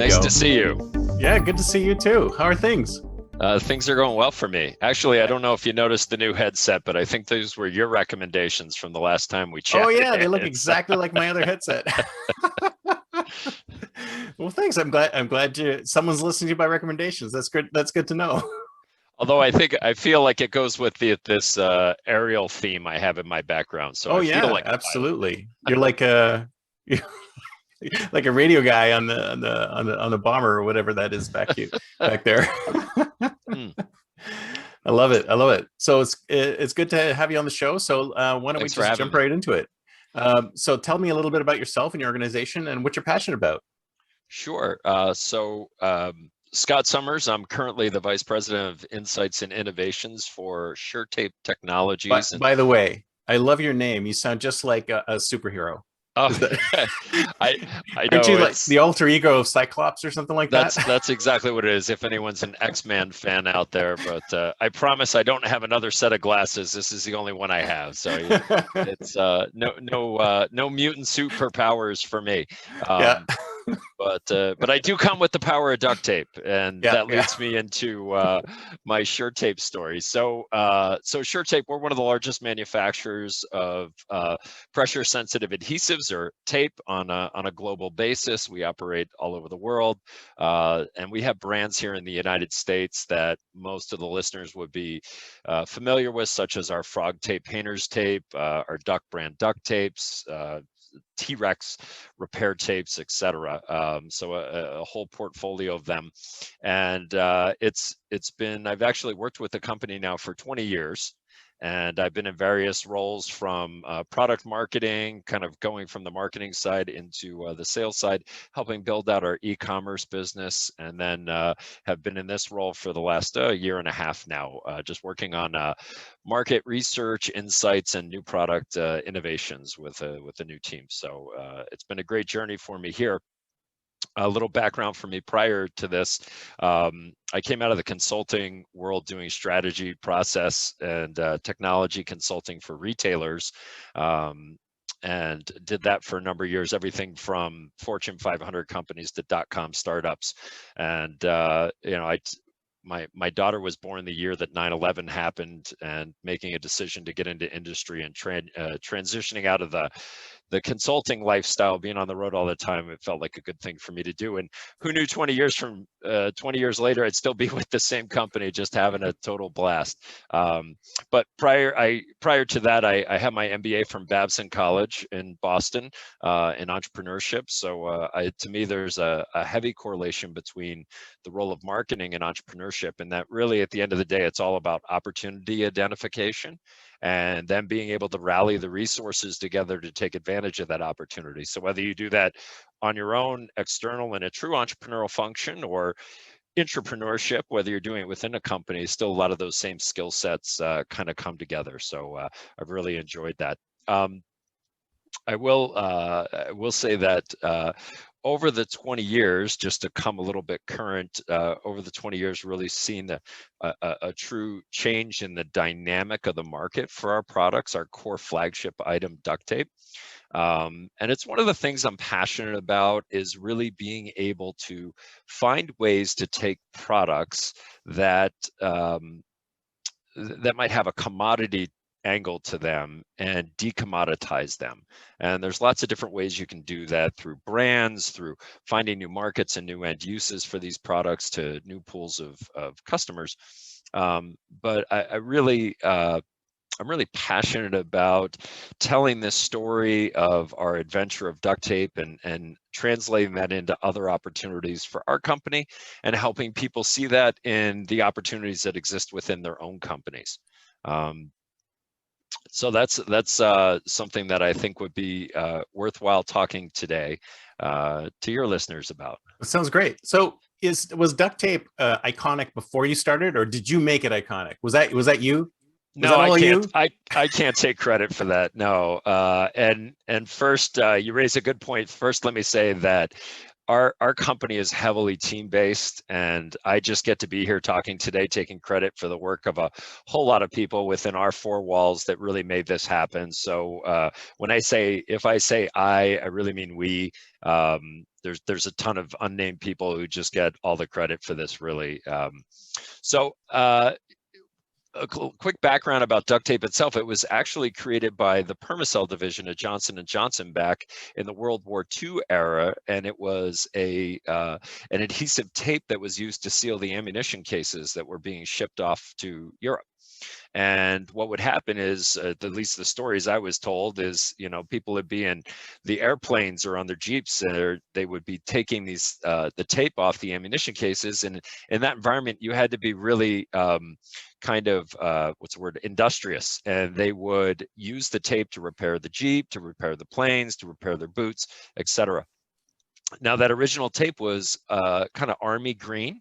we Nice go. to see you. Yeah, good to see you too. How are things? Things are going well for me. Actually, I don't know if you noticed the new headset, but I think those were your recommendations from the last time we Oh chatted. yeah, they look exactly like my other headset. Well, thanks. I'm glad someone's listening to my recommendations. That's good. That's good to know. Although I feel like it goes with this aerial theme I have in my background, so Oh I feel yeah, like a pilot. absolutely. You're like a you're like a radio guy on the bomber or whatever that is back there. Hmm, I love it. I love it. So it's good to have you on the show. So why don't we thanks for just having jump me. right into it? So tell me a little bit about yourself and your organization and what you're passionate about. Sure. Scott Sommers, I'm currently the Vice President of Insights and Innovations for Shur-Tape But Technologies. And by the way, I love your name. You sound just like a superhero. oh, Is that yeah, I I aren't know you like it's the alter ego of Cyclops or something like that? that's exactly what it is. If anyone's an X-Men fan out there, but I promise I don't have another set of glasses. This is the only one I have. So it's no mutant superpowers for me. Yeah, Um, but I do come with the power of duct tape, and yeah, that yeah. leads me into my Shur-Tape story. So Shur-Tape, we're one of the largest manufacturers of pressure-sensitive adhesives or tape on a global basis. We operate all over the world, and we have brands here in the United States that most of the listeners would be familiar with, such as our Frog Tape Painter's Tape, our Duck brand duct tapes. T-Rex repair tapes, etc. So a whole portfolio of them, and it's been. I've actually worked with the company now for 20 years, and I've been in various roles from product marketing, kind of going from the marketing side into the sales side, helping build out our e-commerce business, and then have been in this role for the last year and a half now, just working on market research, insights, and new product innovations with a new team. So it's been a great journey for me here. A little background for me prior to this. I came out of the consulting world doing strategy, process, and technology consulting for retailers. And did that for a number of years, everything from Fortune 500 companies to dot-com startups. And my daughter was born the year that 9/11 happened, and making a decision to get into industry and transitioning out of the consulting lifestyle, being on the road all the time, it felt like a good thing for me to do. And who knew 20 years later, I'd still be with the same company, just having a total blast. But prior to that, I had my MBA from Babson College in Boston in entrepreneurship. So to me, there's a heavy correlation between the role of marketing and entrepreneurship, and that really, at the end of the day, it's all about opportunity identification and then being able to rally the resources together to take advantage of that opportunity. So whether you do that on your own, external in a true entrepreneurial function, or intrapreneurship, whether you're doing it within a company, still a lot of those same skill sets kind of come together. So I've really enjoyed that. I will say that over the 20 years, just to come a little bit current, over the 20 years, really seen a true change in the dynamic of the market for our products, our core flagship item, duct tape. And it's one of the things I'm passionate about, is really being able to find ways to take products that that might have a commodity angle to them and decommoditize them. And there's lots of different ways you can do that, through brands, through finding new markets and new end uses for these products to new pools of customers. But I'm really passionate about telling this story of our adventure of duct tape, and translating that into other opportunities for our company, and helping people see that in the opportunities that exist within their own companies. Um, so that's something that I think would be worthwhile talking today to your listeners about. It sounds great. So was duct tape iconic before you started, or did you make it iconic? Was that you? Was No, that all you? I can't take credit for that. No. And first, you raise a good point. First, let me say that our company is heavily team-based, and I just get to be here talking today, taking credit for the work of a whole lot of people within our four walls that really made this happen. So if I say I really mean we. There's a ton of unnamed people who just get all the credit for this, really. So a quick background about duct tape itself. It was actually created by the Permacell division of Johnson & Johnson back in the World War II era, and it was an adhesive tape that was used to seal the ammunition cases that were being shipped off to Europe. And what would happen is, at least the stories I was told, is people would be in the airplanes or on their Jeeps, and they would be taking the tape off the ammunition cases, and in that environment you had to be really industrious, and they would use the tape to repair the Jeep, to repair the planes, to repair their boots, etc. Now, that original tape was kind of army green.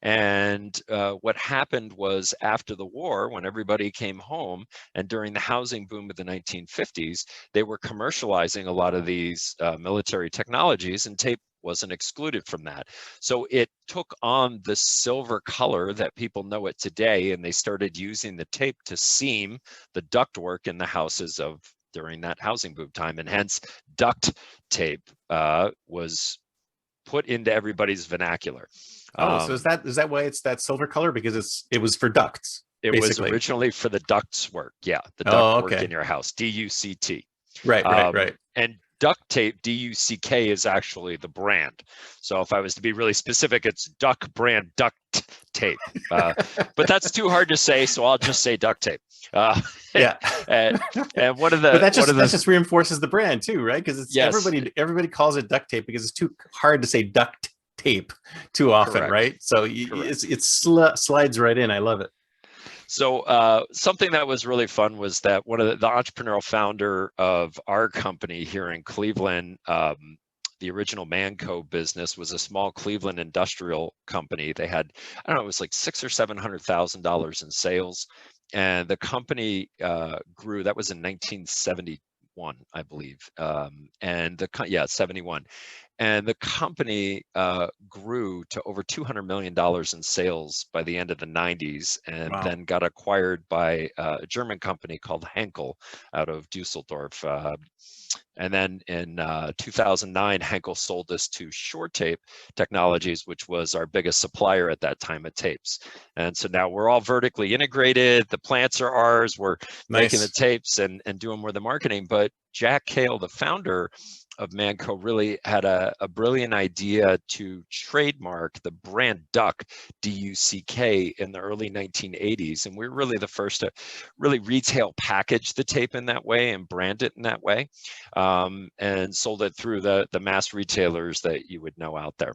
And what happened was, after the war, when everybody came home and during the housing boom of the 1950s, they were commercializing a lot of these military technologies, and tape wasn't excluded from that. So it took on the silver color that people know it today, and they started using the tape to seam the ductwork in the houses during that housing boom time, and hence duct tape was put into everybody's vernacular. So is that why it's that silver color? Because it was for ducts. It basically. was originally for the ducts work. Yeah, the duct work in your house. DUCT. Right. And duct tape, DUCK, is actually the brand. So if I was to be really specific, it's Duck brand duct tape. But that's too hard to say, so I'll just say duct tape. Yeah. and one of the that just reinforces the brand too, right? Because it's everybody calls it duct tape because it's too hard to say duct tape too often. Correct. Right? So it slides right in. I love it. So something that was really fun was that one of the entrepreneurial founder of our company here in Cleveland, the original Manco business, was a small Cleveland industrial company. They had, I don't know, it was like $600,000 or $700,000 in sales, and the company grew. That was in 1971, I believe, 71. And the company grew to over $200 million in sales by the end of the 90s, and then got acquired by a German company called Henkel out of Dusseldorf. And then in 2009, Henkel sold this to Shur-Tape Technologies, which was our biggest supplier at that time of tapes. And so now we're all vertically integrated. The plants are ours. We're making the tapes and doing more of the marketing. But Jack Kale, the founder of Manco, really had a brilliant idea to trademark the brand Duck, D-U-C-K, in the early 1980s. And we're really the first to really retail package the tape in that way and brand it in that way, and sold it through the mass retailers that you would know out there.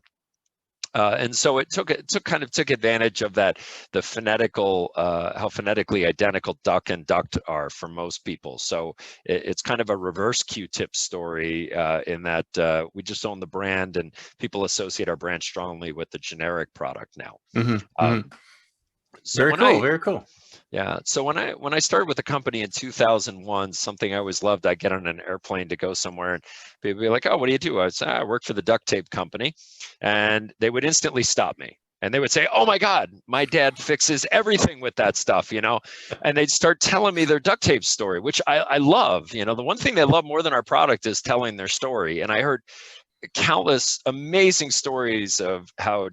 And so it took advantage of that, the phonetical, how phonetically identical duck and duct are for most people. So it's kind of a reverse Q-tip story in that we just own the brand, and people associate our brand strongly with the generic product now. So very cool. Yeah. So when I started with the company in 2001, something I always loved, I'd get on an airplane to go somewhere, and people would be like, "Oh, what do you do?" I would say, "I work for the duct tape company," and they would instantly stop me. And they would say, "Oh my God, my dad fixes everything with that stuff," and they'd start telling me their duct tape story, which I love. The one thing they love more than our product is telling their story. And I heard countless amazing stories of how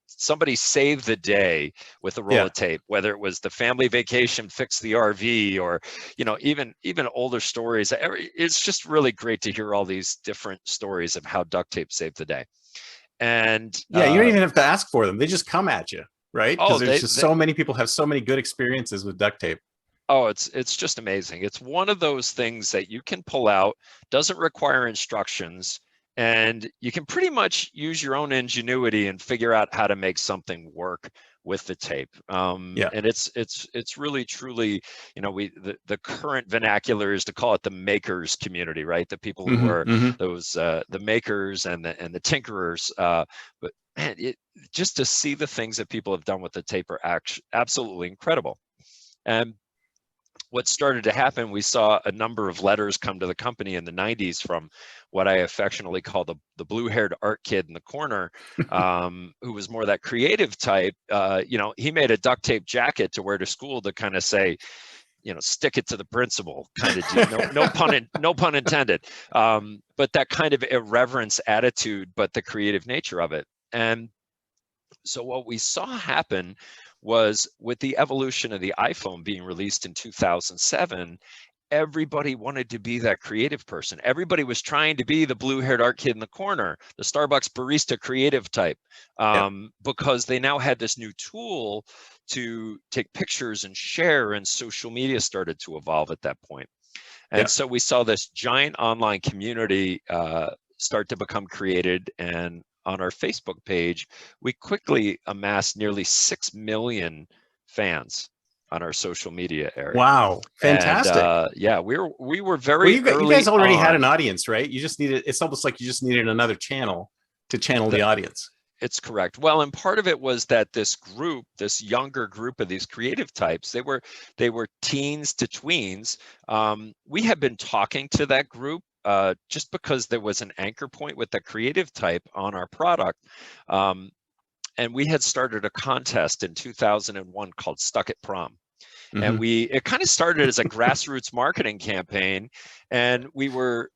somebody saved the day with a roll of tape, whether it was the family vacation, fix the RV, or even older stories. It's just really great to hear all these different stories of how duct tape saved the day. And you don't even have to ask for them; they just come at you, right? Because there's just so many people have so many good experiences with duct tape. Oh, it's just amazing. It's one of those things that you can pull out, doesn't require instructions, and you can pretty much use your own ingenuity and figure out how to make something work with the tape. And it's really truly, the current vernacular is to call it the makers community, right? The people who are those the makers and the tinkerers. But man, just to see the things that people have done with the tape are absolutely incredible. And what started to happen, we saw a number of letters come to the company in the 90s from what I affectionately call the blue-haired art kid in the corner, who was more that creative type. He made a duct tape jacket to wear to school to kind of say, stick it to the principal kind of deal. No pun intended. But that kind of irreverence attitude, but the creative nature of it. And so what we saw happen was, with the evolution of the iPhone being released in 2007, everybody wanted to be that creative person. Everybody was trying to be the blue-haired art kid in the corner, the Starbucks barista creative type, because they now had this new tool to take pictures and share, and social media started to evolve at that point. And so we saw this giant online community start to become created, and on our Facebook page, we quickly amassed nearly 6 million fans on our social media area. Wow, fantastic! And, we were very early. You guys already had an audience, right? You just needed. It's almost like you just needed another channel to channel the audience. It's correct. Well, and part of it was that this younger group of these creative types, they were teens to tweens. We had been talking to that group just because there was an anchor point with the creative type on our product. And we had started a contest in 2001 called Stuck at Prom. And it kind of started as a grassroots marketing campaign, and we were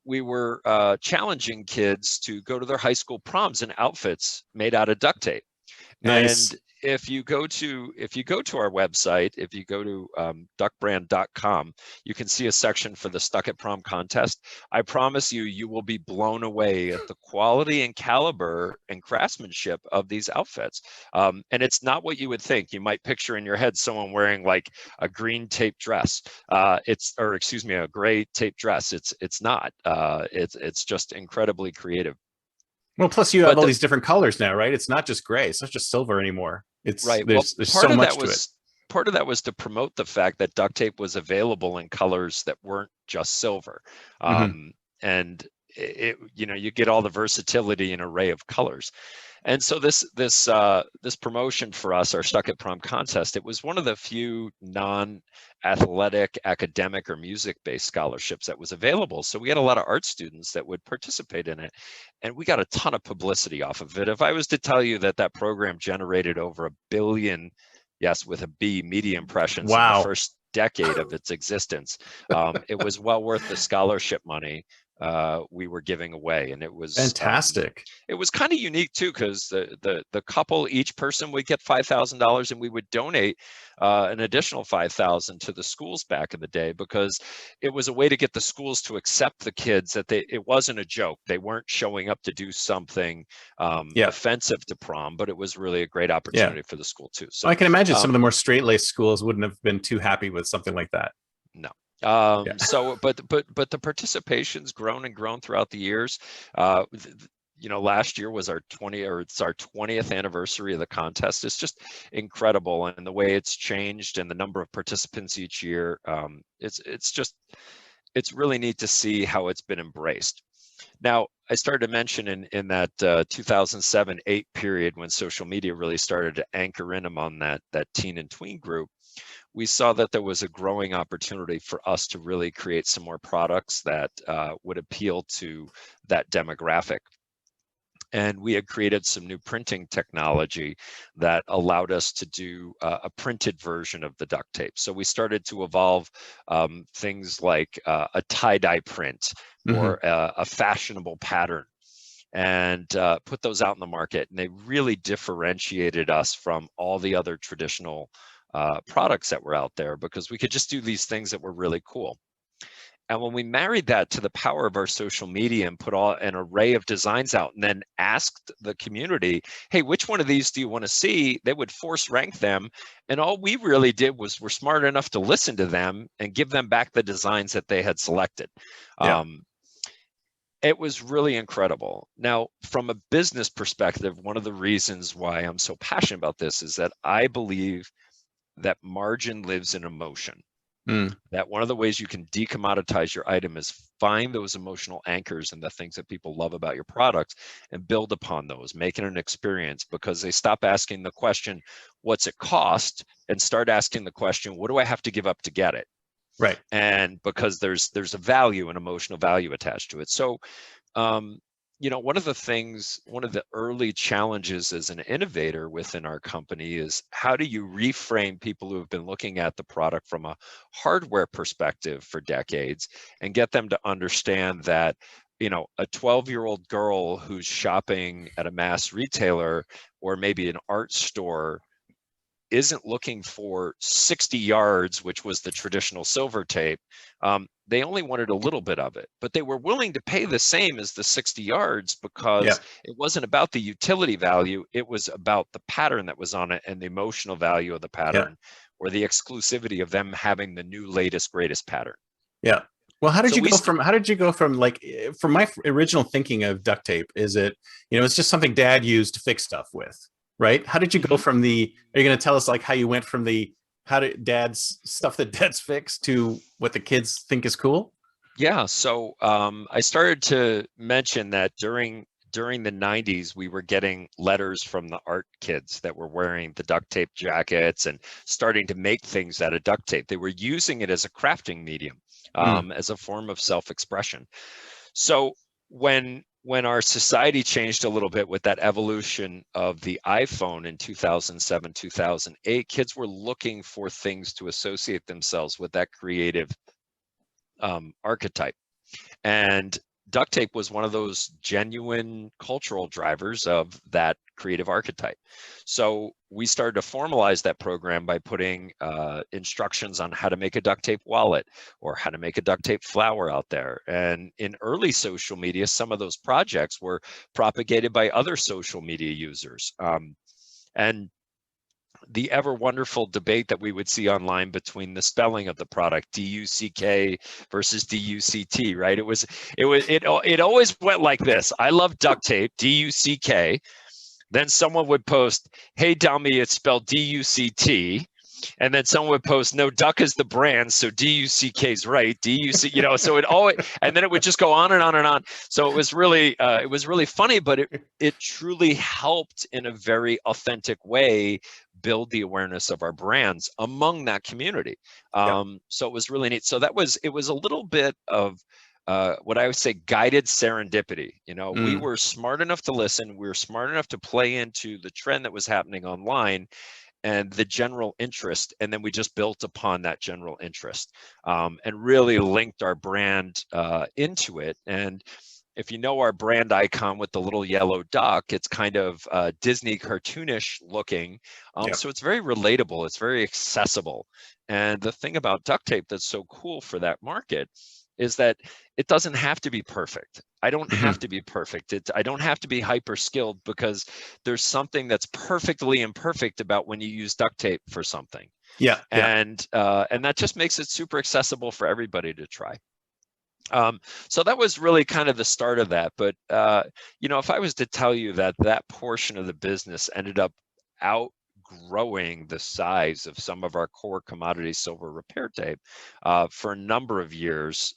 challenging kids to go to their high school proms in outfits made out of duct tape. Nice. And if you go to our website, if you go to duckbrand.com, you can see a section for the Stuck at Prom contest. I promise you will be blown away at the quality and caliber and craftsmanship of these outfits. And it's not what you would think. You might picture in your head someone wearing like a green tape dress. A gray tape dress. It's not. It's just incredibly creative. Well, plus you have all these different colors now, right? It's not just gray. It's not just silver anymore. It's right. There's so much to it. Part of that was to promote the fact that duct tape was available in colors that weren't just silver. And you get all the versatility and array of colors. And so this promotion for us, our Stuck at Prom contest, it was one of the few non-athletic, academic, or music-based scholarships that was available. So we had a lot of art students that would participate in it, and we got a ton of publicity off of it. If I was to tell you that program generated over 1 billion, yes, with a B, media impressions in the first decade of its existence, it was well worth the scholarship money we were giving away, and it was fantastic. It was kind of unique too, because the couple, each person would get $5,000, and we would donate an additional $5,000 to the schools back in the day, because it was a way to get the schools to accept the kids, that it wasn't a joke. They weren't showing up to do something offensive to prom, but it was really a great opportunity for the school too. So I can imagine some of the more straight-laced schools wouldn't have been too happy with something like that. No. So, but the participation's grown and grown throughout the years. Last year was our 20th anniversary of the contest. It's just incredible, and the way it's changed and the number of participants each year. It's really neat to see how it's been embraced. Now, I started to mention in that 2007-8 period, when social media really started to anchor in among that teen and tween group, we saw that there was a growing opportunity for us to really create some more products that would appeal to that demographic. And we had created some new printing technology that allowed us to do a printed version of the duct tape. So we started to evolve things like a tie-dye print or a fashionable pattern, and put those out in the market. And they really differentiated us from all the other traditional products that were out there, because we could just do these things that were really cool. And when we married that to the power of our social media and put an array of designs out, and then asked the community, hey, which one of these do you want to see? They would force rank them. And all we really did was we're smart enough to listen to them and give them back the designs that they had selected. It was really incredible. Now, from a business perspective, one of the reasons why I'm so passionate about this is that I believe that margin lives in emotion. That one of the ways you can decommoditize your item is find those emotional anchors and the things that people love about your products, and build upon those, make it an experience, because they stop asking the question, what's it cost, and start asking the question, what do I have to give up to get it? Right. And because there's a value, an emotional value attached to it. So one of the early challenges as an innovator within our company is, how do you reframe people who have been looking at the product from a hardware perspective for decades and get them to understand that, a 12-year-old girl who's shopping at a mass retailer or maybe an art store isn't looking for 60 yards, which was the traditional silver tape. They only wanted a little bit of it, but they were willing to pay the same as the 60 yards because it wasn't about the utility value. It was about the pattern that was on it and the emotional value of the pattern, or the exclusivity of them having the new, latest, greatest pattern. Yeah. Well, how did you go from like, from my original thinking of duct tape, is it, it's just something dad used to fix stuff with, right? How did you go from are you going to tell us like how you went from how did dad's stuff that dad's fixed to what the kids think is cool? Yeah. So I started to mention that during the 90s, we were getting letters from the art kids that were wearing the duct tape jackets and starting to make things out of duct tape. They were using it as a crafting medium, as a form of self-expression. So when our society changed a little bit with that evolution of the iPhone in 2007, 2008, kids were looking for things to associate themselves with that creative archetype. And duct tape was one of those genuine cultural drivers of that creative archetype. So we started to formalize that program by putting instructions on how to make a duct tape wallet or how to make a duct tape flower out there. And in early social media, some of those projects were propagated by other social media users. And the ever wonderful debate that we would see online between the spelling of the product, D-U-C-K versus D-U-C-T, right? It always went like this. I love duct tape, D-U-C-K. Then someone would post, hey, dummy, it's spelled D-U-C-T. And then someone would post, no, duck is the brand, so D-U-C-K is right, D-U-C, so it always, and then it would just go on and on and on. So it was really funny, but it truly helped in a very authentic way build the awareness of our brands among that community. So it was really neat. So it was a little bit of what I would say guided serendipity. We were smart enough to listen. We were smart enough to play into the trend that was happening online and the general interest, and then we just built upon that general interest and really linked our brand into it. And if you know our brand icon with the little yellow duck, it's kind of Disney cartoonish looking. So it's very relatable. It's very accessible. And the thing about duct tape that's so cool for that market is that it doesn't have to be perfect. I don't have to be perfect. I don't have to be hyper skilled, because there's something that's perfectly imperfect about when you use duct tape for something. And that just makes it super accessible for everybody to try. So that was really kind of the start of that. But if I was to tell you that portion of the business ended up outgrowing the size of some of our core commodity silver repair tape for a number of years,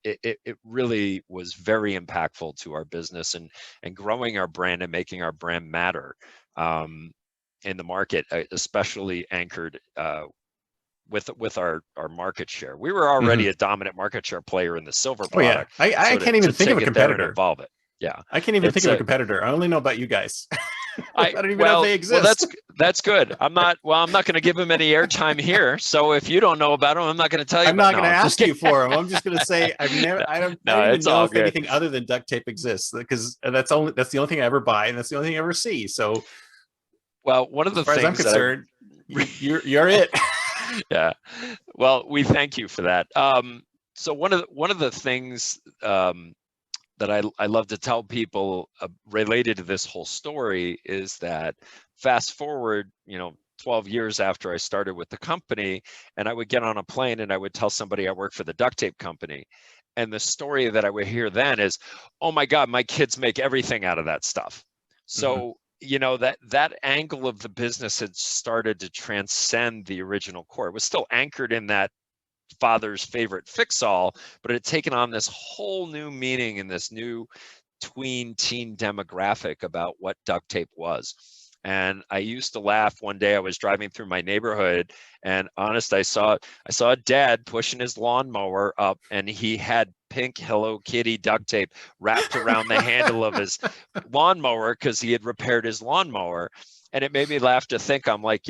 it really was very impactful to our business and growing our brand and making our brand matter in the market, especially anchored with our market share. We were already a dominant market share player in the silver product. I can't even think of a competitor. Involve it. Yeah, I can't even think of a competitor. I only know about you guys. I don't even know if they exist. Well, that's good. I'm not going to give them any airtime here. So if you don't know about them, I'm not going to tell you. I'm not going to ask you for them. I'm just going to say I don't even know if anything other than duct tape exists, because that's the only thing I ever buy, and that's the only thing I ever see. So, well, one of the things, as I'm concerned, you're it. Yeah. Well, we thank you for that. So one of the things that I love to tell people related to this whole story is that fast forward, 12 years after I started with the company, and I would get on a plane and I would tell somebody I work for the duct tape company. And the story that I would hear then is, oh my God, my kids make everything out of that stuff. So that angle of the business had started to transcend the original core. It was still anchored in that father's favorite fix-all, but it had taken on this whole new meaning in this new tween teen demographic about what duct tape was. And I used to laugh. One day I was driving through my neighborhood, and honest, I saw a dad pushing his lawnmower up, and he had pink Hello Kitty duct tape wrapped around the handle of his lawnmower because he had repaired his lawnmower. And it made me laugh to think, I'm like,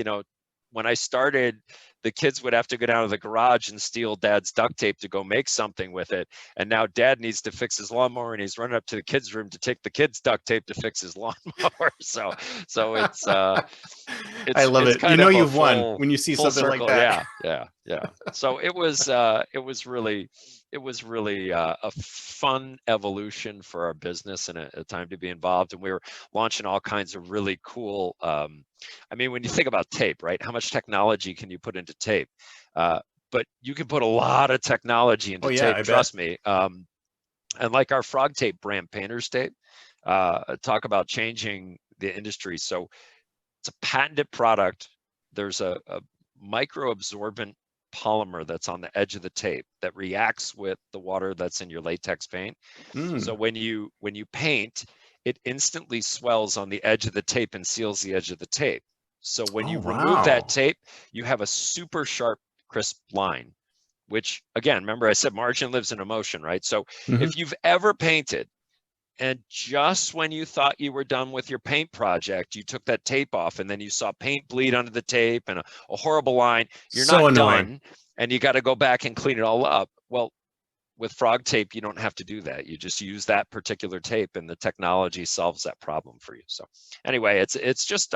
when I started, the kids would have to go down to the garage and steal dad's duct tape to go make something with it. And now dad needs to fix his lawnmower, and he's running up to the kids' room to take the kids' duct tape to fix his lawnmower. So it's I love it's it. kind of a You've won full when you see full something like circle. that. Yeah. So it was really a fun evolution for our business, and a time to be involved. And we were launching all kinds of really cool. I mean, when you think about tape, right? How much technology can you put into tape? But you can put a lot of technology into tape. Trust me. And like our Frog Tape brand, Painter's Tape, talk about changing the industry. So it's a patented product. There's a micro-absorbent polymer that's on the edge of the tape that reacts with the water that's in your latex paint. So when you paint, it instantly swells on the edge of the tape and seals the edge of the tape. So when you remove that tape, you have a super sharp, crisp line, which, again, remember I said margin lives in emotion, right? So if you've ever painted, and just when you thought you were done with your paint project, you took that tape off, and then you saw paint bleed under the tape and a horrible line, you're so not annoying. done, and you got to go back and clean it all up. Well, with Frog Tape, you don't have to do that. You just use that particular tape, and the technology solves that problem for you. So anyway, it's just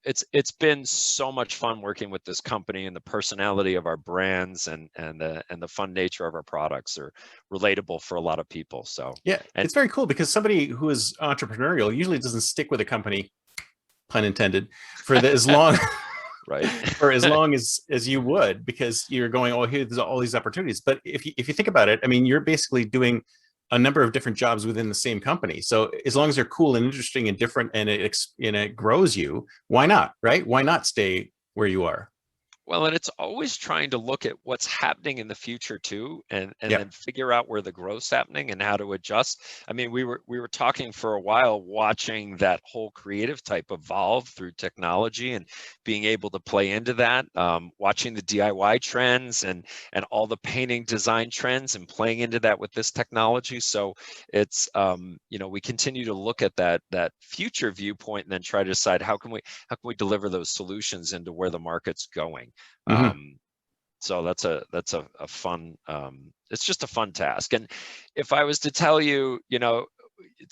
it's been so much fun working with this company, and the personality of our brands and the fun nature of our products are relatable for a lot of people. So yeah, it's very cool because somebody who is entrepreneurial usually doesn't stick with a company, pun intended, for as long right for as long as you would, because you're going, oh, here's all these opportunities. But if you think about it, I mean, you're basically doing a number of different jobs within the same company. So as long as they're cool and interesting and different, and it grows you, why not, right? Why not stay where you are? Well, and it's always trying to look at what's happening in the future too, and then figure out where the growth's happening and how to adjust. I mean, we were talking for a while, watching that whole creative type evolve through technology and being able to play into that, watching the DIY trends and all the painting design trends and playing into that with this technology. So it's we continue to look at that future viewpoint, and then try to decide how can we deliver those solutions into where the market's going. So that's a fun, it's just a fun task. And if I was to tell you,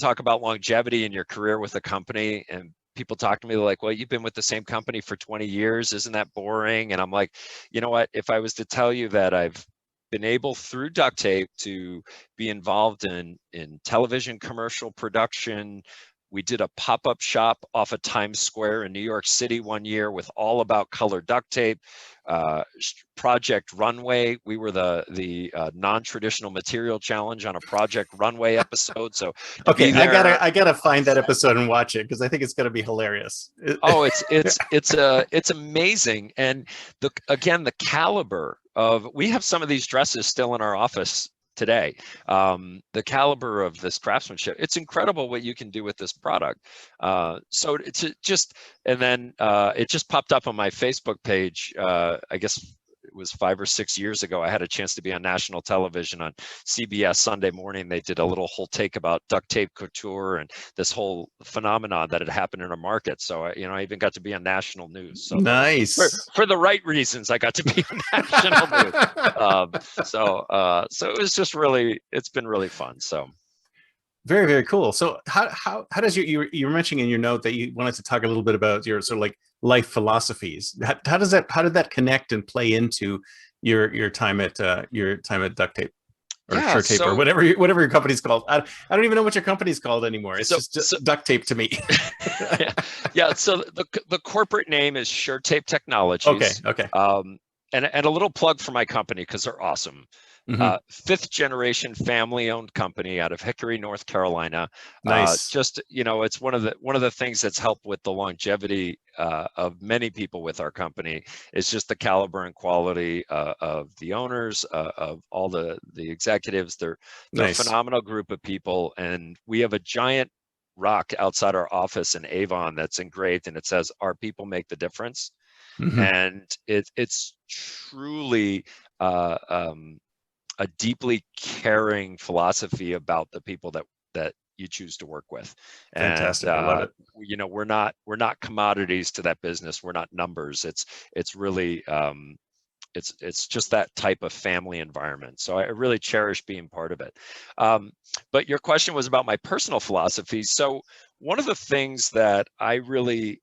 talk about longevity in your career with a company, and people talk to me like, well, you've been with the same company for 20 years. Isn't that boring? And I'm like, you know what, if I was to tell you that I've been able through duct tape to be involved in television commercial production. We did a pop-up shop off of Times Square in New York City one year with all about color duct tape. Project Runway, we were the non-traditional material challenge on a Project Runway episode. So okay, I gotta find that episode and watch it, because I think it's gonna be hilarious. Oh, it's amazing. And the caliber of, we have some of these dresses still in our office today. The caliber of this craftsmanship, it's incredible what you can do with this product. So it's just, and then it just popped up on my Facebook page. I guess it was 5 or 6 years ago. I had a chance to be on national television on CBS Sunday morning. They did a little whole take about duct tape couture and this whole phenomenon that had happened in our market. So I even got to be on national news. So nice. For the right reasons, I got to be on national news. So it was just it's been really fun. So very, very cool. So how does you were mentioning in your note that you wanted to talk a little bit about your sort of like life philosophies. How did that connect and play into your time at Duct Tape or Shur-Tape, or whatever your company's called? I don't even know what your company's called anymore. It's just Duct Tape to me. yeah. So the corporate name is Shur-Tape Technologies. Okay. And a little plug for my company, because they're awesome. 5th generation family owned company out of Hickory, North Carolina. Nice. Just, it's one of the things that's helped with the longevity of many people with our company, is just the caliber and quality of the owners, of all the executives. They're nice. A phenomenal group of people, and we have a giant rock outside our office in Avon that's engraved, and it says, "Our people make the difference." And it's truly a deeply caring philosophy about the people that you choose to work with. Fantastic. And I love it. we're not commodities to that business. We're not numbers. It's really it's just that type of family environment. So I really cherish being part of it. But your question was about my personal philosophy. So one of the things that I really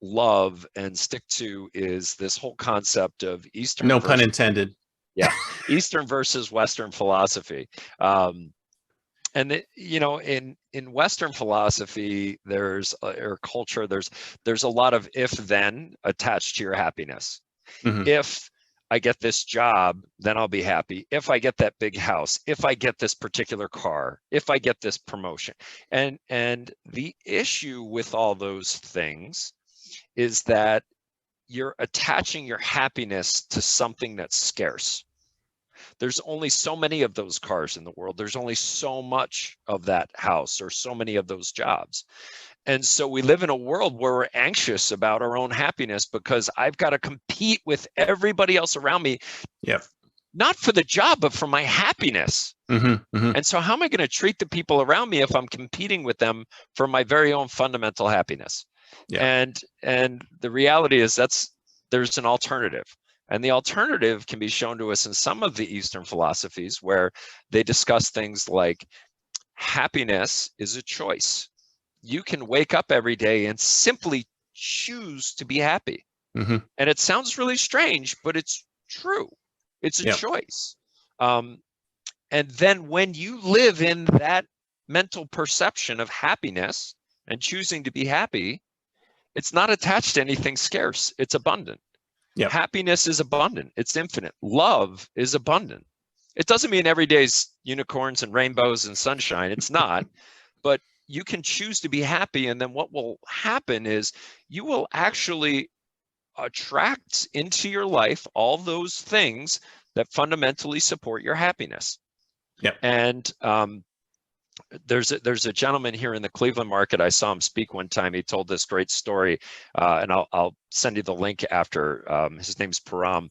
love and stick to is this whole concept of Eastern No pun intended. Yeah, Eastern versus Western philosophy. And in Western philosophy, or culture, there's a lot of if then attached to your happiness. If I get this job, then I'll be happy. If I get that big house, if I get this particular car, if I get this promotion. And the issue with all those things is that you're attaching your happiness to something that's scarce. There's only so many of those cars in the world. There's only so much of that house or so many of those jobs. And so we live in a world where we're anxious about our own happiness because I've got to compete with everybody else around me. Yep. Not for the job, but for my happiness. And so how am I going to treat the people around me if I'm competing with them for my very own fundamental happiness? Yeah. And the reality is there's an alternative. And the alternative can be shown to us in some of the Eastern philosophies where they discuss things like happiness is a choice. You can wake up every day and simply choose to be happy. And it sounds really strange, but it's true. It's a choice. And then when you live in that mental perception of happiness and choosing to be happy, it's not attached to anything scarce. It's abundant. Yep. Happiness is abundant. It's infinite. Love is abundant. It doesn't mean every day's unicorns and rainbows and sunshine. It's not. But you can choose to be happy. And then what will happen is you will actually attract into your life all those things that fundamentally support your happiness. Yep. And there's a gentleman here in the Cleveland market. I saw him speak one time. He told this great story, and I'll send you the link after. His name's Param.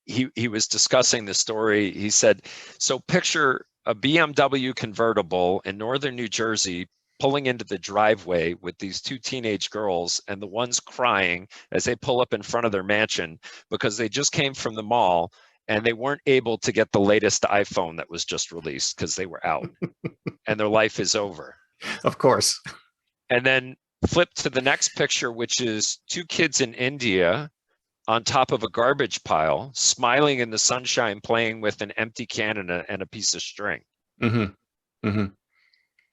He was discussing the story. He said, so picture a BMW convertible in northern New Jersey pulling into the driveway with these two teenage girls, and the one's crying as they pull up in front of their mansion because they just came from the mall and they weren't able to get the latest iPhone that was just released because they were out and their life is over. Of course. And then flip to the next picture, which is two kids in India on top of a garbage pile, smiling in the sunshine, playing with an empty can and a piece of string. And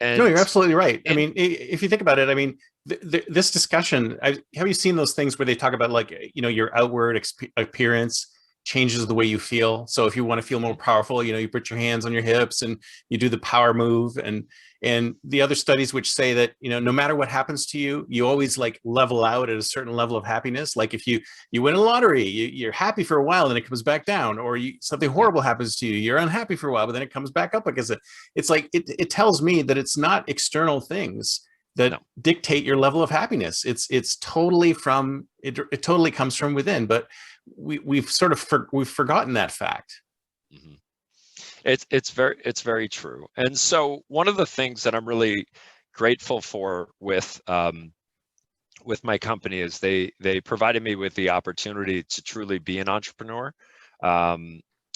no, you're absolutely right. I mean, if you think about it, I mean, this discussion, have you seen those things where they talk about, like, your outward appearance changes the way you feel? So if you want to feel more powerful, you put your hands on your hips and you do the power move. And the other studies which say that, no matter what happens to you, you always like level out at a certain level of happiness. Like if you win a lottery, you're happy for a while, then it comes back down, or something horrible happens to you, you're unhappy for a while, but then it comes back up. Because it's like, it tells me that it's not external things that dictate your level of happiness. It's totally it totally comes from within, but we've forgotten that fact. It's very true. And so one of the things that I'm really grateful for with my company is they provided me with the opportunity to truly be an entrepreneur.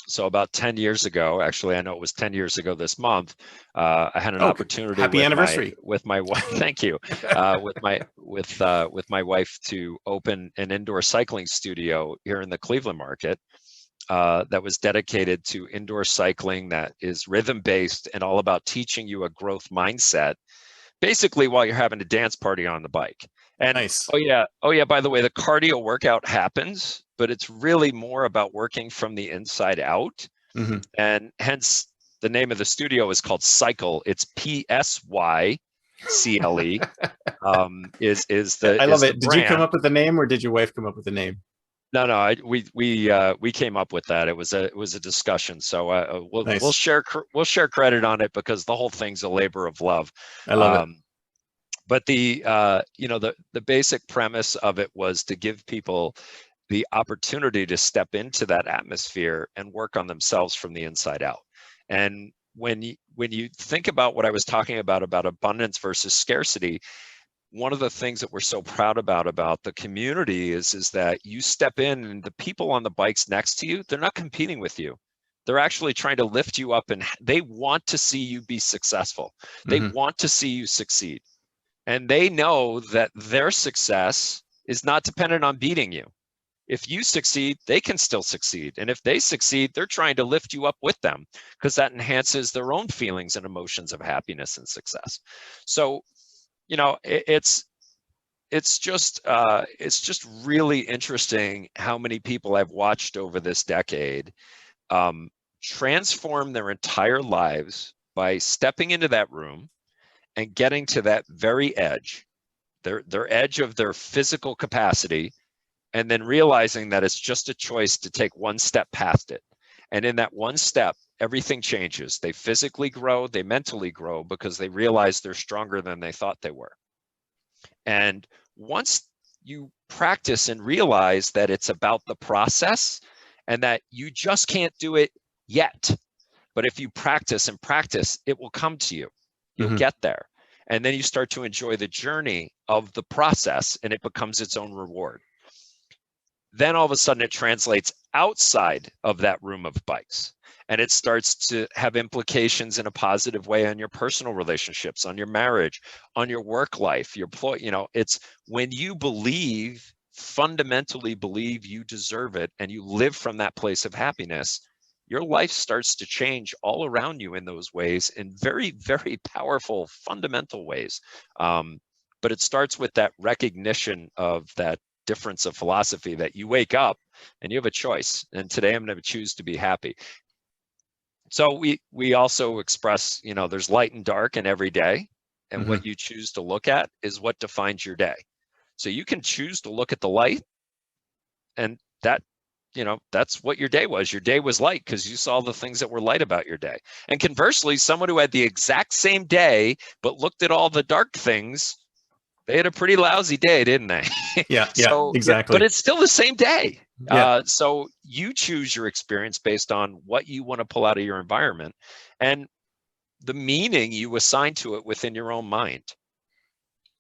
So about 10 years ago, actually, I know it was 10 years ago this month, I had an opportunity. Happy anniversary. With my wife. Thank you. With my wife to open an indoor cycling studio here in the Cleveland market that was dedicated to indoor cycling, that is rhythm-based and all about teaching you a growth mindset, basically while you're having a dance party on the bike. And nice. Oh yeah, by the way, the cardio workout happens, but it's really more about working from the inside out. And hence the name of the studio is called Cycle. It's PSYCLE. Is the I love it. Did you come up with the name, or did your wife come up with the name? No, we came up with that. It was a discussion. So we'll Nice. share credit on it because the whole thing's a labor of love. I love it. But the basic premise of it was to give people the opportunity to step into that atmosphere and work on themselves from the inside out. And when you think about what I was talking about abundance versus scarcity, one of the things that we're so proud about the community is that you step in and the people on the bikes next to you, they're not competing with you. They're actually trying to lift you up, and they want to see you be successful. They Hmm. want to see you succeed. And they know that their success is not dependent on beating you. If you succeed, they can still succeed. And if they succeed, they're trying to lift you up with them because that enhances their own feelings and emotions of happiness and success. So, it's just really interesting how many people I've watched over this decade transform their entire lives by stepping into that room and getting to that very edge, their edge of their physical capacity, and then realizing that it's just a choice to take one step past it. And in that one step, everything changes. They physically grow, they mentally grow because they realize they're stronger than they thought they were. And once you practice and realize that it's about the process and that you just can't do it yet, but if you practice and practice, it will come to you. You'll Hmm. get there. And then you start to enjoy the journey of the process and it becomes its own reward. Then all of a sudden it translates outside of that room of bikes. And it starts to have implications in a positive way on your personal relationships, on your marriage, on your work life, it's when you fundamentally believe you deserve it and you live from that place of happiness, your life starts to change all around you in those ways, in very, very powerful, fundamental ways. But it starts with that recognition of that difference of philosophy, that you wake up and you have a choice. And today I'm going to choose to be happy. So we also express, there's light and dark in every day. And Hmm. what you choose to look at is what defines your day. So you can choose to look at the light, and that's what your day was. Your day was light because you saw the things that were light about your day. And conversely, someone who had the exact same day but looked at all the dark things, they had a pretty lousy day, didn't they? Yeah. Yeah. So, but Exactly. it's still the same day. Yeah. So you choose your experience based on what you want to pull out of your environment and the meaning you assign to it within your own mind.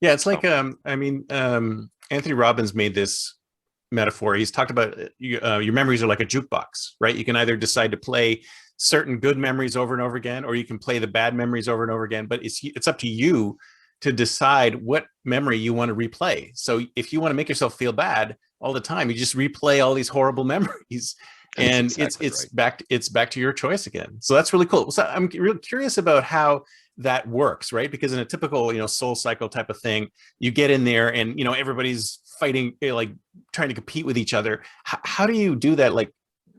Yeah. It's So, like, Anthony Robbins made this metaphor. He's talked about your memories are like a jukebox, right? You can either decide to play certain good memories over and over again, or you can play the bad memories over and over again. But it's up to you to decide what memory you want to replay. So if you want to make yourself feel bad all the time, you just replay all these horrible memories, that's and exactly right. it's back to your choice again. So that's really cool. So I'm really curious about how that works, right? Because in a typical soul cycle type of thing, you get in there and everybody's fighting, like trying to compete with each other. How do you do that, like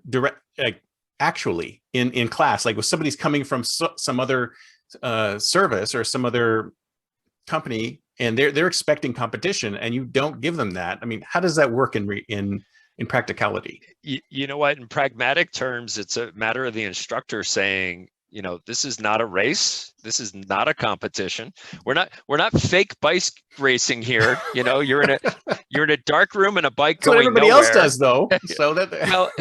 direct, like actually in class, like if somebody's coming from some other service or some other company and they're expecting competition and you don't give them that? I mean, how does that work in practicality? You know what? In pragmatic terms, it's a matter of the instructor saying, this is not a race. This is not a competition. We're not fake bike racing here. You're in a dark room and a bike That's what going everybody else nowhere. does, though. So that Well,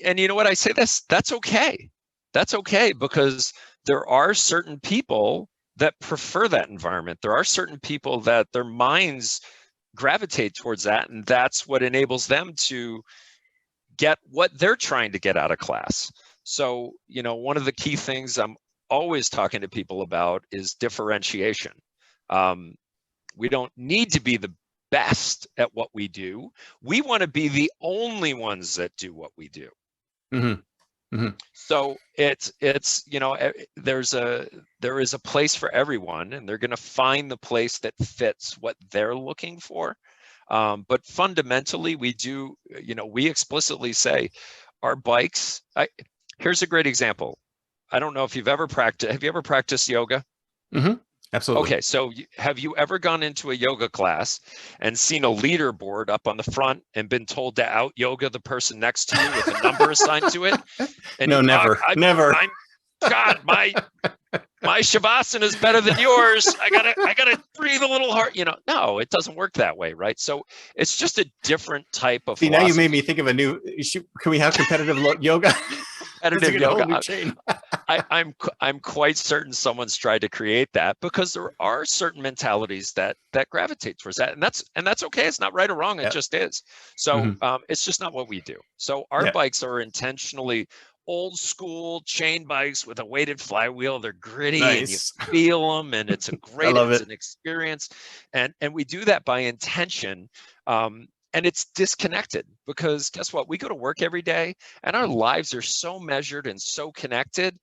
and you know what I say, that's okay. That's okay because there are certain people that prefer that environment. There are certain people that their minds gravitate towards that, and that's what enables them to get what they're trying to get out of class. So, one of the key things I'm always talking to people about is differentiation. Um, we don't need to be the best at what we do. We want to be the only ones that do what we do. mm-hmm. Mm-hmm. So there is a place for everyone, and they're going to find the place that fits what they're looking for. But fundamentally, we explicitly say our bikes. Here's a great example. I don't know if you've ever practiced. Have you ever practiced yoga? Mm-hmm. Absolutely. Okay, so have you ever gone into a yoga class and seen a leaderboard up on the front and been told to out yoga the person next to you with a number assigned to it? And No, never, never. I'm God, my shavasana is better than yours. I gotta breathe a little hard. No, it doesn't work that way, right? So it's just a different type of See, now you made me philosophy. think of a new. Can we have competitive yoga? Competitive A whole yoga. new chain. I'm quite certain someone's tried to create that, because there are certain mentalities that gravitate towards that, and that's okay. It's not right or wrong. It Yeah. just is. So it's just not what we do. So our bikes are intentionally old school chain bikes with a weighted flywheel. They're gritty and you feel them, and it's an experience. And we do that by intention. And it's disconnected, because guess what? We go to work every day and our lives are so measured and so connected.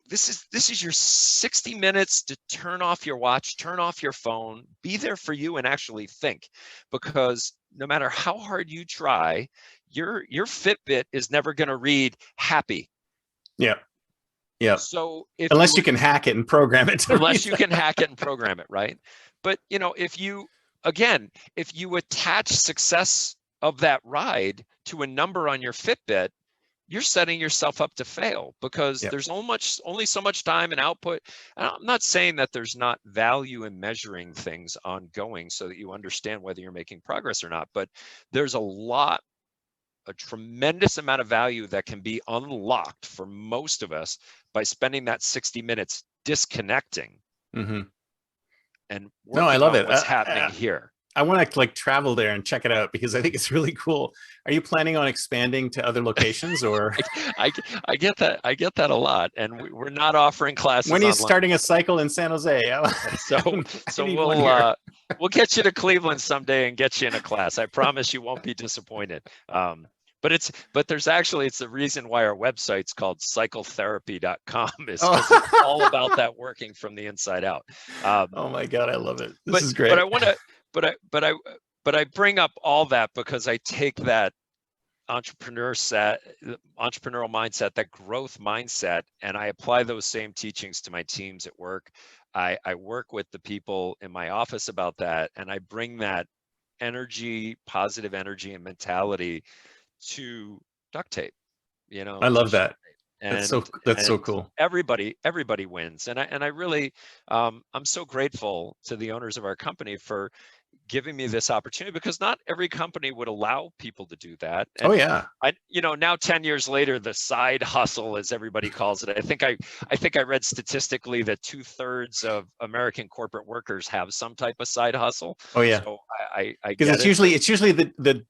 This is your 60 minutes to turn off your watch, turn off your phone, be there for you and actually think, because no matter how hard you try, your Fitbit is never going to read happy. Yeah. Yeah. So unless you can hack it and program it. Unless you can hack it and program it, right? But if you attach success of that ride to a number on your Fitbit, you're setting yourself up to fail, because there's only so much time and output. And I'm not saying that there's not value in measuring things ongoing so that you understand whether you're making progress or not, but there's a tremendous amount of value that can be unlocked for most of us by spending that 60 minutes disconnecting. And no, I love it. What's happening here. I want to travel there and check it out, because I think it's really cool. Are you planning on expanding to other locations, or? I get that. I get that a lot, and we're not offering classes. When are you starting a cycle in San Jose? So we'll get you to Cleveland someday and get you in a class. I promise you won't be disappointed. But there's it's the reason why our website's called cycletherapy.com, is because it's all about that working from the inside out. Oh my God, I love it. This is great. But I want to. But I bring up all that because I take that entrepreneurial mindset, that growth mindset, and I apply those same teachings to my teams at work. I work with the people in my office about that, and I bring that energy, positive energy and mentality to duct tape. I love that. That's so cool. Everybody wins, and I really I'm so grateful to the owners of our company for giving me this opportunity, because not every company would allow people to do that. And now 10 years later, the side hustle, as everybody calls it, I think I read statistically that 2/3 of American corporate workers have some type of side hustle. Oh yeah. So I because it's usually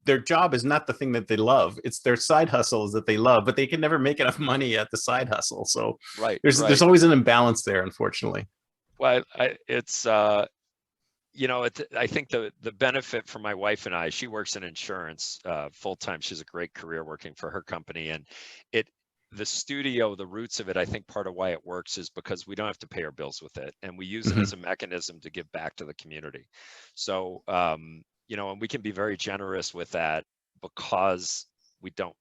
their job is not the thing that they love. It's their side hustles that they love, but they can never make enough money at the side hustle. So there's always an imbalance there, unfortunately. Well, I think the benefit for my wife and I, she works in insurance full time. She's a great career working for her company, and the studio, the roots of it, I think part of why it works is because we don't have to pay our bills with it, and we use it as a mechanism to give back to the community. So and we can be very generous with that because we don't,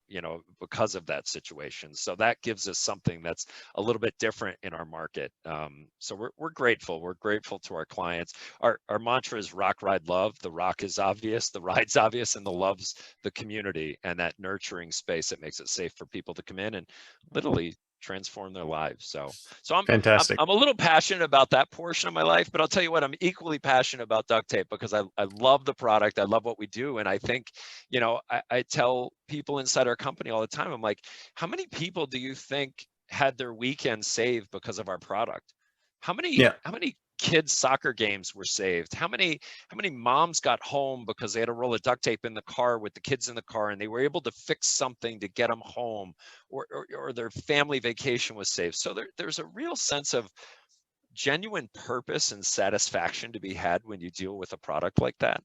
because of that situation. So that gives us something that's a little bit different in our market. So we're grateful. We're grateful to our clients. Our mantra is rock, ride, love. The rock is obvious, the ride's obvious, and the love's the community and that nurturing space that makes it safe for people to come in and literally transform their lives. So I'm fantastic. I'm a little passionate about that portion of my life, but I'll tell you what, I'm equally passionate about duct tape because I love the product. I love what we do. And I think, I tell people inside our company all the time, I'm like, how many people do you think had their weekend saved because of our product? How many kids' soccer games were saved? How many moms got home because they had a roll of duct tape in the car with the kids in the car and they were able to fix something to get them home, or their family vacation was saved? So there's a real sense of genuine purpose and satisfaction to be had when you deal with a product like that.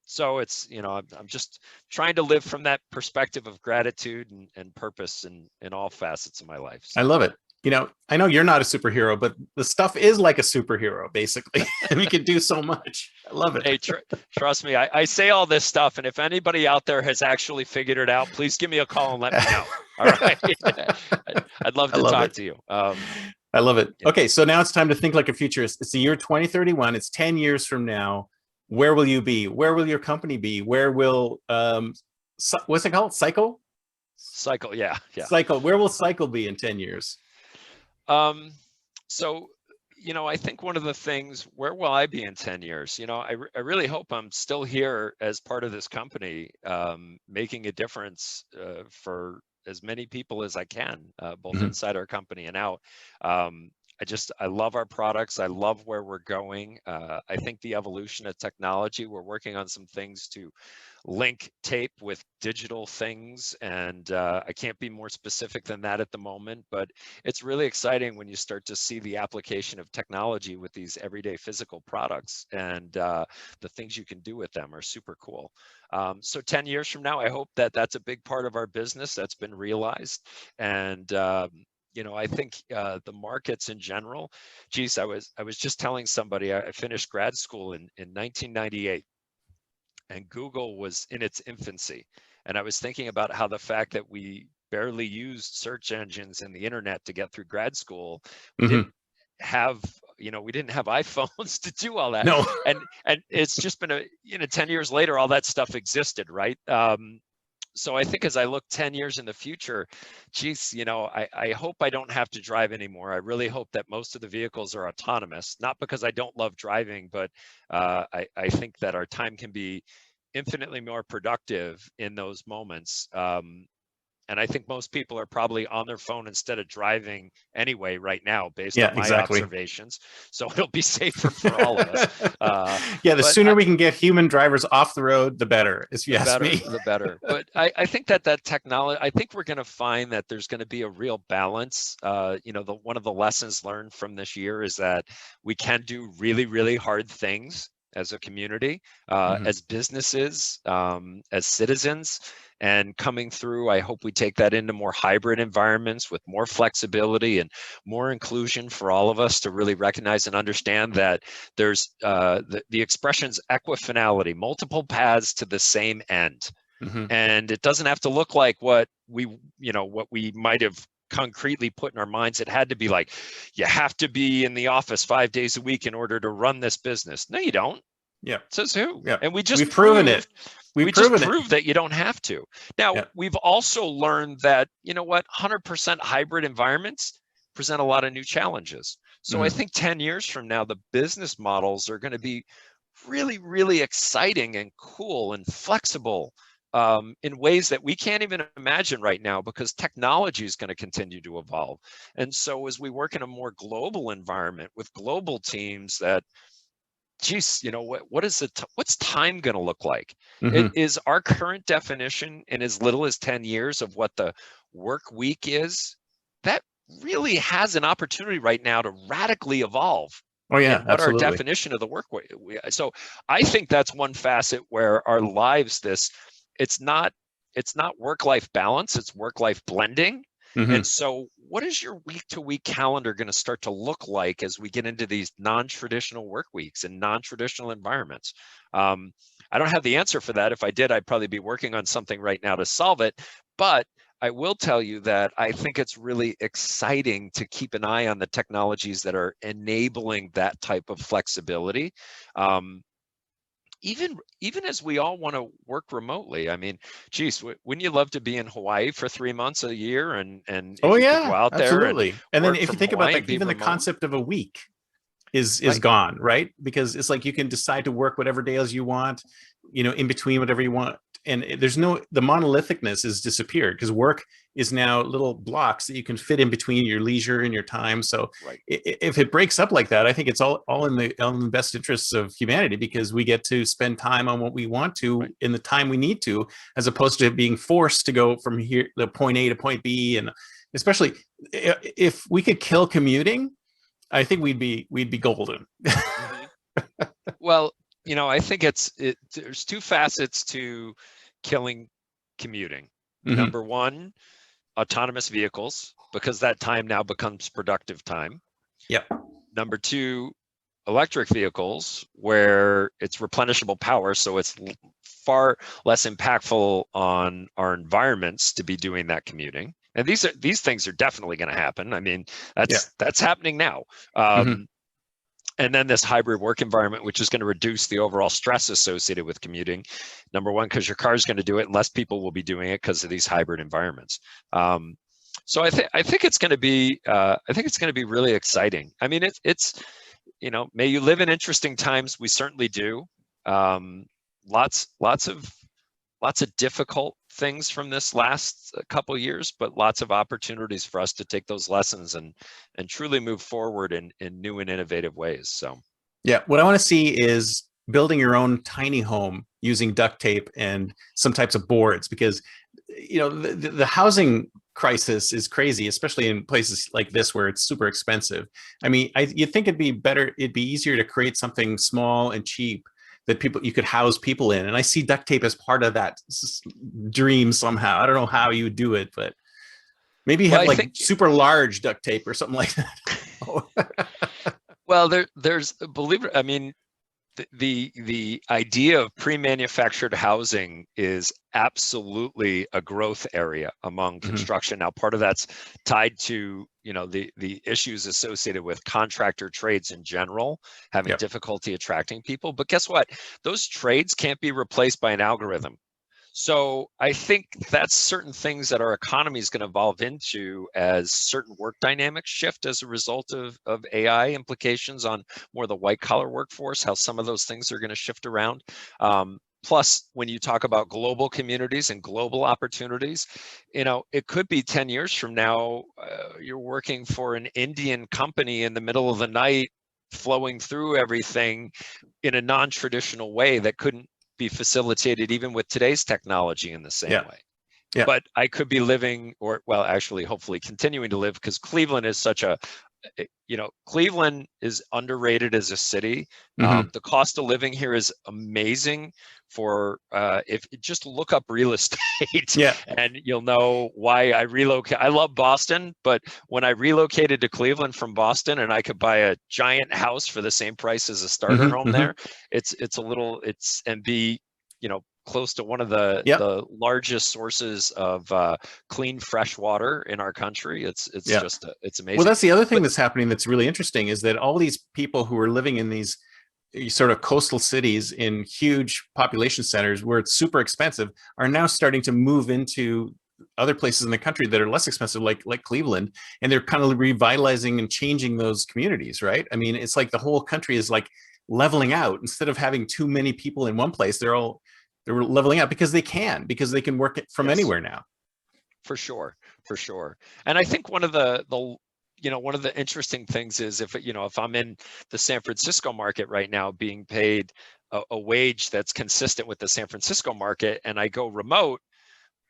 So it's, I'm just trying to live from that perspective of gratitude and purpose in all facets of my life. So. I love it. I know you're not a superhero, but the stuff is like a superhero, basically. We can do so much. I love it. Hey, trust me, I say all this stuff, and if anybody out there has actually figured it out, please give me a call and let me know. All right. I'd love to talk to you. I love it. Yeah. Okay, so now it's time to think like a futurist. It's the year 2031. It's 10 years from now. Where will you be? Where will your company be? Where will what's it called? Cycle? Cycle. Yeah. Yeah. Cycle. Where will Cycle be in 10 years? Um, so, I think one of the things, where will I be in 10 years? I really hope I'm still here as part of this company, making a difference for as many people as I can, both Mhm. inside our company and out. Um, I love our products. I love where we're going. I think the evolution of technology, we're working on some things to link tape with digital things, and I can't be more specific than that at the moment, but it's really exciting when you start to see the application of technology with these everyday physical products, and the things you can do with them are super cool. So 10 years from now, I hope that that's a big part of our business that's been realized. And I think the markets in general, geez, I was just telling somebody I finished grad school in 1998, and Google was in its infancy. And I was thinking about how the fact that we barely used search engines and the internet to get through grad school, we Mhm. didn't have, we didn't have iPhones to do all that. No. And it's just been 10 years later, all that stuff existed, right? So I think as I look 10 years in the future, geez, I hope I don't have to drive anymore. I really hope that most of the vehicles are autonomous, not because I don't love driving, but I think that our time can be infinitely more productive in those moments. And I think most people are probably on their phone instead of driving anyway right now, based Yeah, on my exactly. observations. So it'll be safer for all of us. Yeah, the But sooner we can get human drivers off the road, the better, if you the ask better, me. the better. But I think that technology, I think we're going to find that there's going to be a real balance. One of the lessons learned from this year is that we can do really, really hard things as a community, Mhm. as businesses, as citizens. And coming through, I hope we take that into more hybrid environments with more flexibility and more inclusion for all of us to really recognize and understand that there's the expressions equifinality, multiple paths to the same end. Mhm. And it doesn't have to look like what we might have concretely put in our minds. It had to be like, you have to be in the office 5 days a week in order to run this business. No, you don't. Yeah. Says who? Yeah. And we just We've proven it. proved We've we just proven it. proved that you don't have to. Now, Yeah. we've also learned that, 100% hybrid environments present a lot of new challenges. So I Mhm. think 10 years from now, the business models are going to be really, really exciting and cool and flexible, in ways that we can't even imagine right now, because technology is going to continue to evolve. And so as we work in a more global environment with global teams, that geez, what's time going to look like? It Mhm. is our current definition in as little as 10 years of what the work week is. That really has an opportunity right now to radically evolve Oh in yeah, what our absolutely. definition of the work week. So I think that's one facet where our lives, it's not it's not work-life balance, it's work-life blending. And Mhm. so what is your week-to-week calendar going to start to look like as we get into these non-traditional work weeks and non-traditional environments? Um, I don't have the answer for that. If I did, I'd probably be working on something right now to solve it. But I will tell you that I think it's really exciting to keep an eye on the technologies that are enabling that type of flexibility. Um, even as we all want to work remotely. I mean, geez, wouldn't you love to be in Hawaii for 3 months a year, and Oh if you could go yeah, out there and absolutely. And then work if you from think about Hawaii like and be even the remote? concept of a week is Right. gone, right? Because it's like you can decide to work whatever days you want, in between whatever you want. And there's no the monolithicness has disappeared because work is now little blocks that you can fit in between your leisure and your time. So Right. if it breaks up like that, I think it's all in the best interests of humanity because we get to spend time on what we want to Right. in the time we need to, as opposed to being forced to go from here, the point A to point B. And especially if we could kill commuting, I think we'd be golden. Hmm. Well, I think there's two facets to killing commuting. Hmm. Number one, autonomous vehicles, because that time now becomes productive time. Yep. Number two, electric vehicles, where it's replenishable power, so it's far less impactful on our environments to be doing that commuting. And these things are definitely going to happen. I mean, Yeah. that's happening now. And then this hybrid work environment, which is going to reduce the overall stress associated with commuting. Number one, because your car is going to do it, and less people will be doing it because of these hybrid environments. So I think it's going to be really exciting. I mean, it's may you live in interesting times. We certainly do. Lots of difficult things from this last couple of years, but lots of opportunities for us to take those lessons and truly move forward in new and innovative ways. So yeah, what I want to see is building your own tiny home using duct tape and some types of boards, because the housing crisis is crazy, especially in places like this where it's super expensive. I mean, you'd think it'd be easier to create something small and cheap that you could house people in. And I see duct tape as part of that dream somehow. I don't know how you would do it, but maybe you have super large duct tape or something like that. Well, there's I mean, the idea of pre-manufactured housing is absolutely a growth area among construction. Now, part of that's tied to the issues associated with contractor trades in general, having difficulty attracting people. But guess what? Those trades can't be replaced by an algorithm. So I think that's certain things that our economy is going to evolve into as certain work dynamics shift as a result of AI implications on more the white collar workforce, how some of those things are going to shift around. Plus, when you talk about global communities and global opportunities, it could be 10 years from now, you're working for an Indian company in the middle of the night, flowing through everything in a non-traditional way that couldn't be facilitated even with today's technology in the same way. Yeah. But I could be living, or well, actually, hopefully continuing to live, because Cleveland is Cleveland is underrated as a city. The cost of living here is amazing. If just look up real estate, and you'll know why I relocate. I love Boston, but when I relocated to Cleveland from Boston, and I could buy a giant house for the same price as a starter home there, and be close to one of the largest sources of clean fresh water in our country. It's amazing. Well, that's the other thing that's happening that's really interesting, is that all these people who are living in these sort of coastal cities in huge population centers where it's super expensive are now starting to move into other places in the country that are less expensive, like Cleveland, and they're kind of revitalizing and changing those communities, right? I mean, it's like the whole country is like leveling out. Instead of having too many people in one place, they're leveling out because they can work it from anywhere now. For sure. And I think one of the one of the interesting things is if I'm in the San Francisco market right now, being paid a wage that's consistent with the San Francisco market, and I go remote,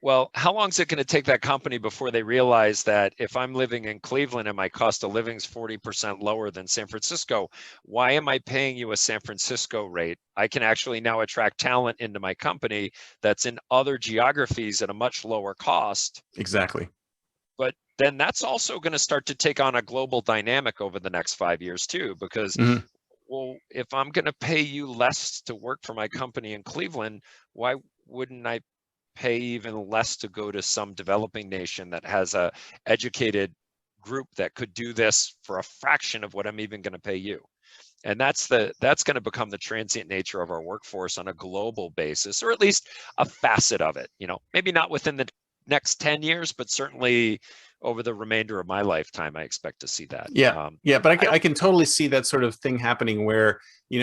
well, how long is it going to take that company before they realize that if I'm living in Cleveland and my cost of living is 40% lower than San Francisco, why am I paying you a San Francisco rate? I can actually now attract talent into my company that's in other geographies at a much lower cost. Exactly. But then that's also going to start to take on a global dynamic over the next 5 years too, because well, if I'm going to pay you less to work for my company in Cleveland, why wouldn't I pay even less to go to some developing nation that has a educated group that could do this for a fraction of what I'm even going to pay you? And that's going to become the transient nature of our workforce on a global basis, or at least a facet of it. Maybe not within the next 10 years, but certainly over the remainder of my lifetime, I expect to see that. But I can totally see that sort of thing happening where,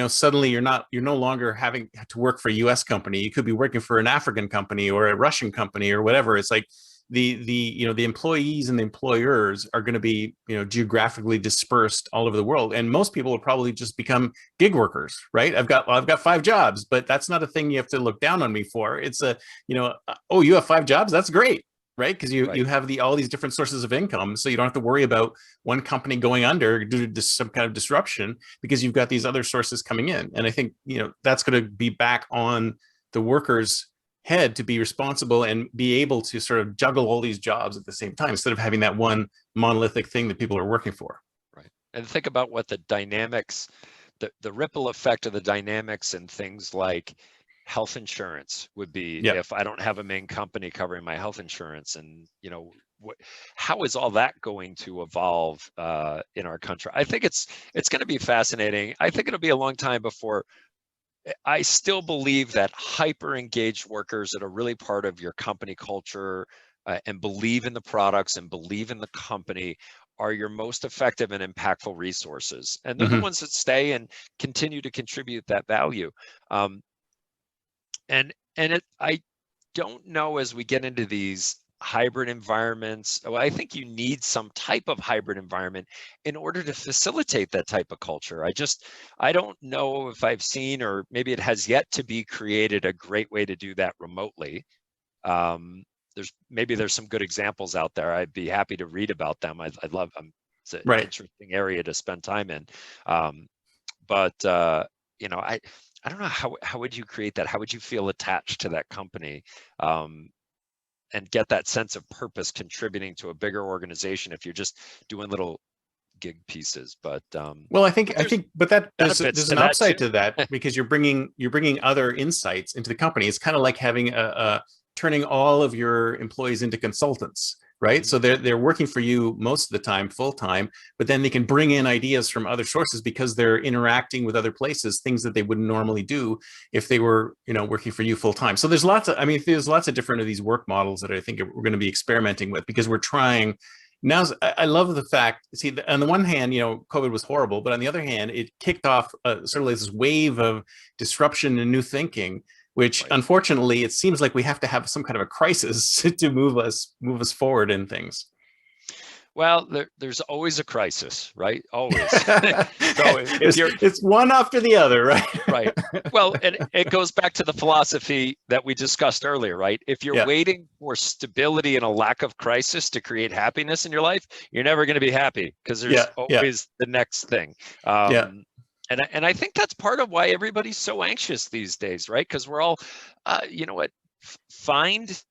suddenly you're no longer having to work for a US company. You could be working for an African company or a Russian company or whatever. It's like the employees and the employers are going to be, geographically dispersed all over the world. And most people will probably just become gig workers, right? I've got 5 jobs, but that's not a thing you have to look down on me for. It's oh, you have 5 jobs? That's great. Right, because you have all these different sources of income, so you don't have to worry about one company going under due to some kind of disruption, because you've got these other sources coming in. And I think that's going to be back on the worker's head to be responsible and be able to sort of juggle all these jobs at the same time, instead of having that one monolithic thing that people are working for. Right, and think about what the dynamics, the ripple effect of the dynamics and things like health insurance would be if I don't have a main company covering my health insurance. And how is all that going to evolve in our country? I think it's going to be fascinating. I think it'll be a long time before. I still believe that hyper engaged workers that are really part of your company culture and believe in the products and believe in the company are your most effective and impactful resources. And they're the ones that stay and continue to contribute that value. I don't know, as we get into these hybrid environments, well, I think you need some type of hybrid environment in order to facilitate that type of culture. I don't know if I've seen, or maybe it has yet to be created, a great way to do that remotely. There's some good examples out there. I'd be happy to read about them. I'd love them. It's an interesting area to spend time in. I don't know, how would you create that? How would you feel attached to that company and get that sense of purpose contributing to a bigger organization if you're just doing little gig pieces? But I think there's an upside to that because you're bringing other insights into the company. It's kind of like having turning all of your employees into consultants. Right. So they're working for you most of the time, full time, but then they can bring in ideas from other sources because they're interacting with other places, things that they wouldn't normally do if they were, working for you full time. So there's lots of different of these work models that I think we're going to be experimenting with because we're trying. Now, I love the fact, see, on the one hand, COVID was horrible, but on the other hand, it kicked off sort of like this wave of disruption and new thinking, which unfortunately, it seems like we have to have some kind of a crisis to move us forward in things. Well, there's always a crisis, right? Always. It's one after the other, right? Right. Well, and it goes back to the philosophy that we discussed earlier, right? If you're waiting for stability and a lack of crisis to create happiness in your life, you're never going to be happy because there's always the next thing. And I think that's part of why everybody's so anxious these days, right? Because we're all, find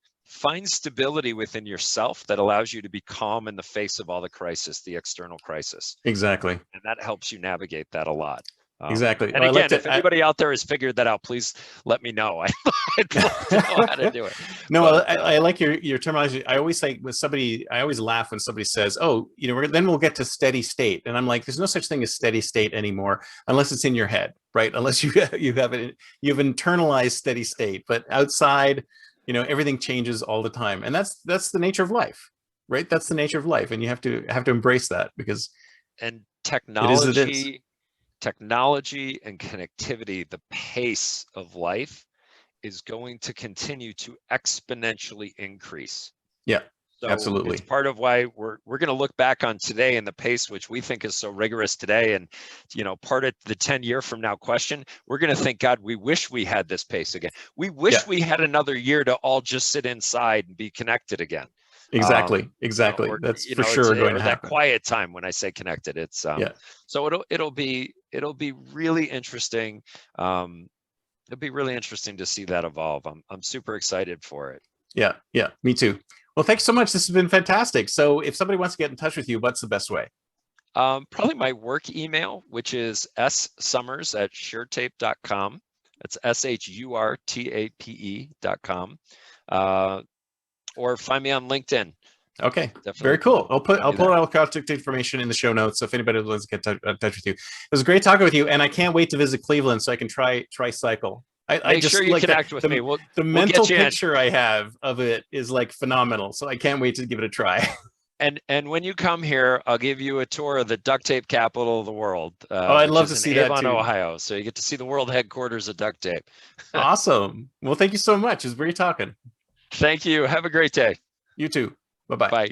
stability within yourself that allows you to be calm in the face of all the crisis, the external crisis. Exactly. And that helps you navigate that a lot. Exactly. And again, if anybody out there has figured that out, please let me know. I'd love to know how to do it. I like your terminology. I always say with somebody, I always laugh when somebody says, "Oh, then we'll get to steady state," and I'm like, "There's no such thing as steady state anymore, unless it's in your head, right? Unless you've internalized steady state, but outside, everything changes all the time, and that's the nature of life, right? That's the nature of life, and you have to embrace that because technology and connectivity, the pace of life is going to continue to exponentially increase. Yeah, so absolutely. It's part of why we're going to look back on today and the pace, which we think is so rigorous today. And, part of the 10-year from now question, we're going to think, God, we wish we had this pace again. We wish we had another year to all just sit inside and be connected again. Exactly. That's for sure going to happen. That quiet time when I say connected, it's so it'll be really interesting. It'll be really interesting to see that evolve. I'm super excited for it. Yeah, me too. Well, thanks so much. This has been fantastic. So if somebody wants to get in touch with you, what's the best way? Probably my work email, which is ssummers@shurtape.com. That's shurtape.com. Or find me on LinkedIn. Okay, definitely. Very cool. I'll put all contact information in the show notes. So if anybody wants to get in touch with you, it was great talking with you, and I can't wait to visit Cleveland so I can try cycle. I just sure you connect with me. The mental picture I have of it is like phenomenal. So I can't wait to give it a try. And when you come here, I'll give you a tour of the duct tape capital of the world. I'd love to see that too. Avon, Ohio. So you get to see the world headquarters of duct tape. Awesome. Well, thank you so much. It was great talking. Thank you. Have a great day. You too. Bye-bye. Bye.